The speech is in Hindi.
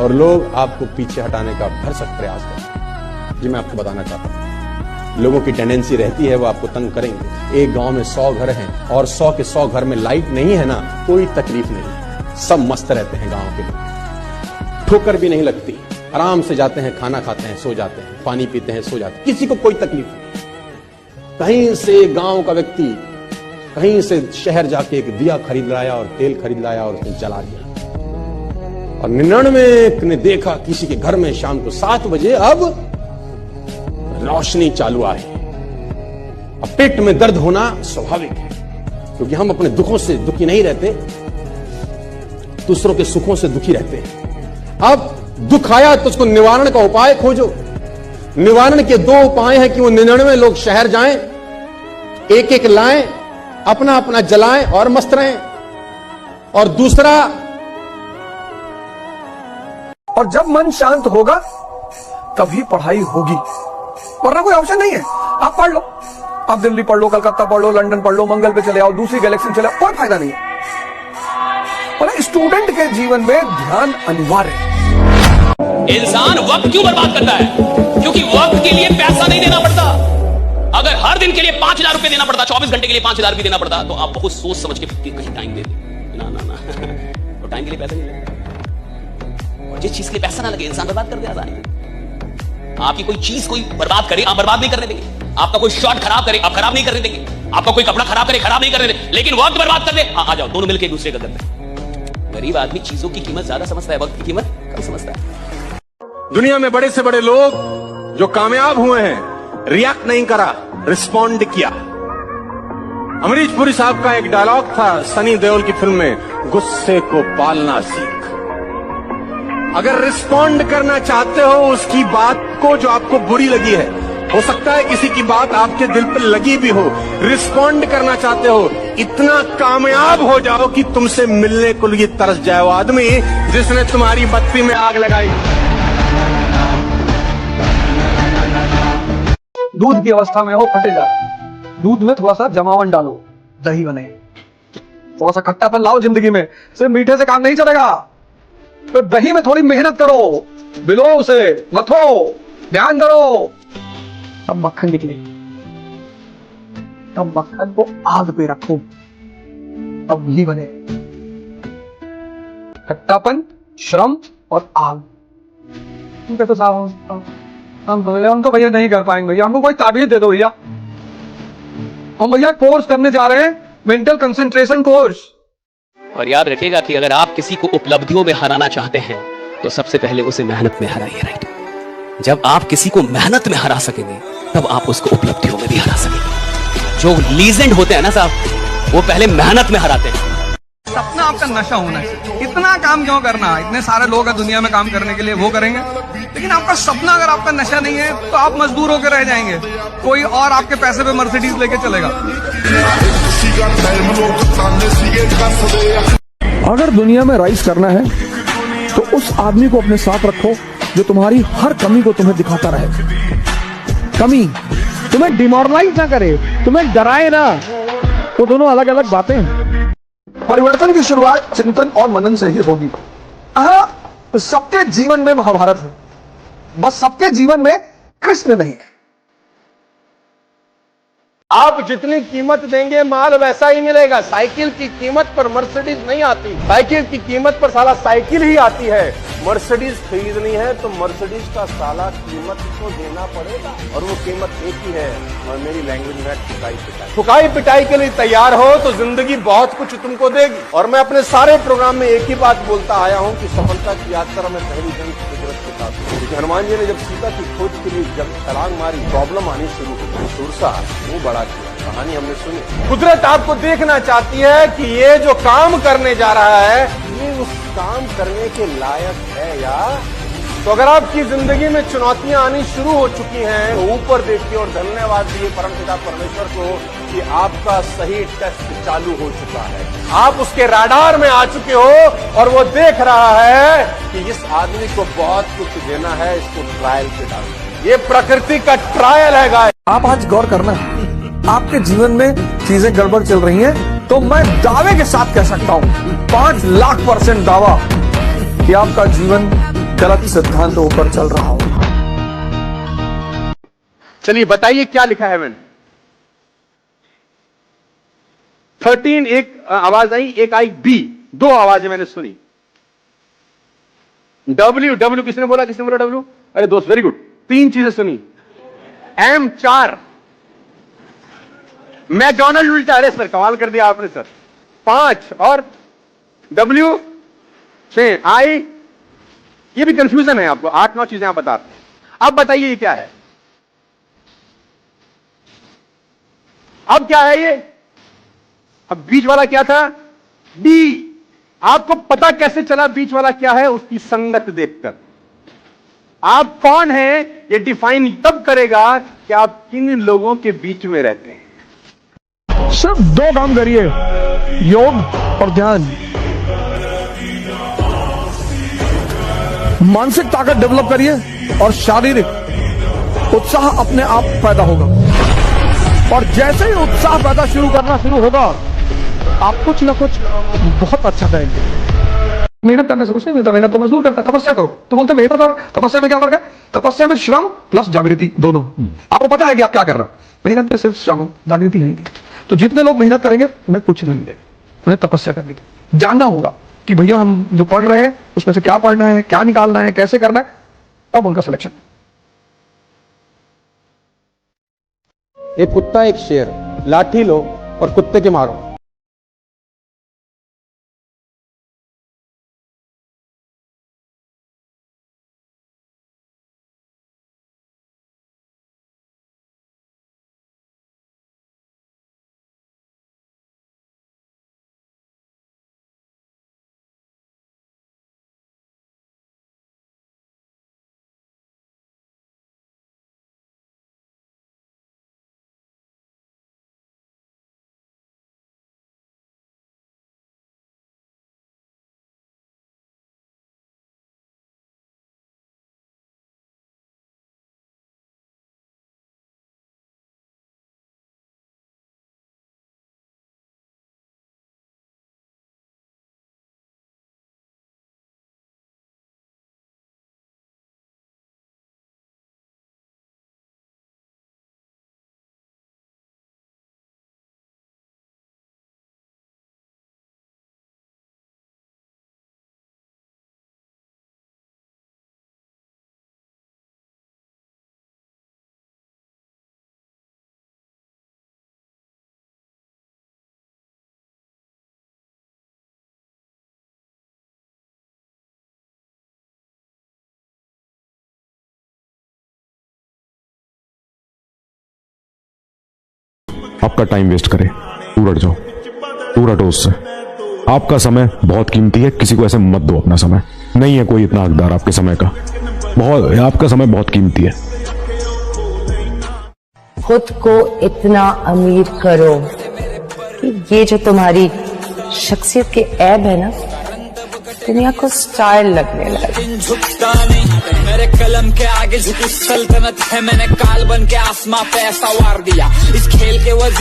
और लोग आपको पीछे हटाने का भरसक प्रयास करते हैं। जी मैं आपको बताना चाहता हूं, लोगों की टेंडेंसी रहती है वो आपको तंग करेंगे। एक गांव में 100 घर हैं और 100 के 100 घर में लाइट नहीं है ना, कोई तकलीफ नहीं, सब मस्त रहते हैं। गांव के लोग ठोकर भी नहीं लगती, आराम से जाते हैं, खाना खाते हैं, सो जाते हैं, पानी पीते हैं, सो जाते हैं, किसी को कोई तकलीफ नहीं। कहीं से गांव का व्यक्ति कहीं से शहर जाके एक दिया खरीद लाया और तेल खरीद लाया और उसने जला दिया। और 99 ने देखा किसी के घर में शाम को 7 बजे अब रोशनी चालू आई। अब पेट में दर्द होना स्वाभाविक है, क्योंकि हम अपने दुखों से दुखी नहीं रहते, दूसरों के सुखों से दुखी रहते हैं। अब दुख आया तो उसको निवारण का उपाय खोजो। निवारण के 2 उपाय हैं कि वो 99 लोग शहर जाएं, एक एक लाएं, अपना अपना जलाएं और मस्त रहें। और दूसरा, और जब मन शांत होगा तभी पढ़ाई होगी, वरना कोई ऑप्शन नहीं है। आप पढ़ लो, आप दिल्ली पढ़ लो, कलकत्ता पढ़ लो, लंदन पढ़ लो, मंगल पे चले आओ, दूसरी गैलेक्सी में चले आओ, कोई फायदा नहीं है। और स्टूडेंट के जीवन में ध्यान अनिवार्य है। इंसान वक्त क्यों बर्बाद करता है? क्योंकि वक्त के लिए पैसा नहीं देना पड़ता। अगर हर दिन के लिए 5,000 रुपए देना पड़ता, 24 घंटे के लिए 5,000 भी देना पड़ता, तो आप बहुत सोच समझ के कहीं टाइम दे दें। ना ना ना तो टाइम के लिए पैसा नहीं लगता। और जिस चीज के लिए पैसा ना लगे, इंसान बर्बाद कर दे आसानी। आपकी कोई चीज कोई बर्बाद करे, आप बर्बाद नहीं करने देंगे। आपका कोई शॉट खराब करे, आप खराब नहीं करने देंगे। आपका कोई कपड़ा खराब करे, खराब नहीं करने देंगे। लेकिन वक्त बर्बाद कर दे, आ जाओ, दोनों मिलकर एक दूसरे का करते हैं। गरीब आदमी चीजों की कीमत ज्यादा समझता है, वक्त की कीमत कम समझता है। दुनिया में बड़े से बड़े लोग जो कामयाब हुए हैं, रिएक्ट नहीं करा, रिस्पॉन्ड किया। अमरीश पुरी साहब का एक डायलॉग था सनी देओल की फिल्म में, गुस्से को पालना सीख। अगर रिस्पॉन्ड करना चाहते हो उसकी बात को जो आपको बुरी लगी है, हो सकता है किसी की बात आपके दिल पर लगी भी हो, रिस्पॉन्ड करना चाहते हो, इतना कामयाब हो जाओ कि तुमसे मिलने को लिए तरस जाए वो आदमी जिसने तुम्हारी बत्ती में आग लगाई। दूध की अवस्था में हो, फटेगा। दूध में थोड़ा सा जमावन डालो, दही बने। थोड़ा सा खट्टापन लाओ जिंदगी में, सिर्फ मीठे से काम नहीं चलेगा। तो दही में थोड़ी मेहनत करो, बिलो उसे, मथो, ध्यान करो, तब मक्खन निकले। तब मक्खन को आग पे रखो, तब घी बने। खट्टापन, श्रम और आग। तुम कहते साहब हम तो भैया नहीं कर पाएंगे, भैया हमको कोई ताबीज दे दो भैया। हम भैया कोर्स करने जा रहे हैं, मेंटल कंसंट्रेशन कोर्स। और याद रखिएगा कि अगर आप किसी को उपलब्धियों में हराना चाहते हैं तो सबसे पहले उसे मेहनत में हराइए, राइट? जब आप किसी को मेहनत में हरा सकेंगे तब आप उसको उपलब्धियों में भी हरा सकेंगे। जो लीजेंड होते हैं ना साहब, वो पहले मेहनत में हराते हैं। सपना आपका नशा होना है। इतना काम क्यों करना? इतने सारे लोग हैं दुनिया में काम करने के लिए, वो करेंगे। लेकिन आपका सपना अगर आपका नशा नहीं है तो आप मजदूर होकर रह जाएंगे, कोई और आपके पैसे पे मर्सिडीज लेके चलेगा। अगर दुनिया में राइज करना है तो उस आदमी को अपने साथ रखो जो तुम्हारी हर कमी को तुम्हें दिखाता रहे। कमी तुम्हें डिमोरलाइज ना करे, तुम्हें डराए ना। वो दोनों अलग अलग बातें हैं। परिवर्तन की शुरुआत चिंतन और मनन से ही होगी। सबके जीवन में महाभारत है, बस सबके जीवन में कृष्ण नहीं है। आप जितनी कीमत देंगे माल वैसा ही मिलेगा। साइकिल की कीमत पर मर्सिडीज नहीं आती, साइकिल की कीमत पर साला साइकिल ही आती है। मर्सिडीज खरीदनी है तो मर्सिडीज का साला कीमत को देना पड़ेगा, और वो कीमत एक ही है। और मेरी लैंग्वेज में ठुकाई पिटाई के लिए तैयार हो तो जिंदगी बहुत कुछ तुमको देगी। और मैं अपने सारे प्रोग्राम में एक ही बात बोलता आया हूँ कि सफलता की यात्रा में पहली जंग कुदरत के साथ। हनुमान जी ने जब सीता की खोज के लिए जब छलांग मारी, प्रॉब्लम आनी शुरू हुई, सुरसा वो बड़ा किया। कहानी हमने सुनी। कुदरत आपको देखना चाहती है कि ये जो काम करने जा रहा है ये उस काम करने के लायक है या? तो अगर आपकी जिंदगी में चुनौतियां आनी शुरू हो चुकी हैं तो ऊपर देखिए और धन्यवाद दिए परमपिता परमेश्वर को कि आपका सही टेस्ट चालू हो चुका है। आप उसके राडार में आ चुके हो और वो देख रहा है कि इस आदमी को बहुत कुछ देना है, इसको ट्रायल पे डालना। ये प्रकृति का ट्रायल है गाइस। आप आज गौर करना, आपके जीवन में चीजें गड़बड़ चल रही हैं तो मैं दावे के साथ कह सकता हूं, 5 लाख % दावा कि आपका जीवन गलत सिद्धांतों पर चल रहा हूं। चलिए बताइए क्या लिखा है मैंने। 13 एक आवाज आई, एक आई बी, दो आवाजें मैंने सुनी। डब्ल्यू, डब्ल्यू किसने बोला, किसने बोला डब्ल्यू? अरे दोस्त वेरी गुड, तीन चीजें सुनी। एम 4, मैकडॉनल्ड उल्टा, अरे सर कमाल कर दिया आपने सर। 5 और डब्ल्यू 6, आई, ये भी कंफ्यूजन है आपको, 8-9 चीजें आप बता रहे हैं। अब बताइए ये क्या है, अब क्या है ये? अब बीच वाला क्या था? डी। आपको पता कैसे चला बीच वाला क्या है? उसकी संगत देखकर। आप कौन हैं ये डिफाइन तब करेगा कि आप किन लोगों के बीच में रहते हैं। सिर्फ 2 काम करिए, योग और ध्यान। मानसिक ताकत डेवलप करिए और शारीरिक उत्साह अपने आप पैदा होगा। और जैसे ही उत्साह पैदा करना शुरू होगा, आप कुछ ना कुछ बहुत अच्छा करेंगे। मेहनत करने से कुछ नहीं मिलता, मेहनत तो मजदूर करता है। तपस्या करो तो बोलते मेहनत, और तपस्या में क्या फर्क है? तपस्या में श्रम प्लस जागृति दोनों। आपको पता है कि आप क्या कर रहे हो। मेहनत में सिर्फ श्रम, जागृति नहीं। तो जितने लोग मेहनत करेंगे उन्हें कुछ नहीं मिलेगा, उन्हें तपस्या करनी है। जानना होगा कि भैया हम जो पढ़ रहे हैं उसमें से क्या पढ़ना है, क्या निकालना है, कैसे करना है, तब उनका सिलेक्शन। एक कुत्ता एक शेर, लाठी लो और कुत्ते के मारो। आपका टाइम वेस्ट करे, दूर हट जाओ, दूर हटो उससे। आपका समय बहुत कीमती है, किसी को ऐसे मत दो अपना समय। नहीं है कोई इतना हकदार आपके समय का, आपका समय बहुत कीमती है। खुद को इतना अमीर करो कि ये जो तुम्हारी शख्सियत के ऐब है ना, दुनिया को स्टाइल लगने लगे। झुकता नहीं मेरे कलम के आगे, झुकी सल्तनत है। मैंने काल बन के आसमां पे ऐसा वार दिया, इस खेल के वजीर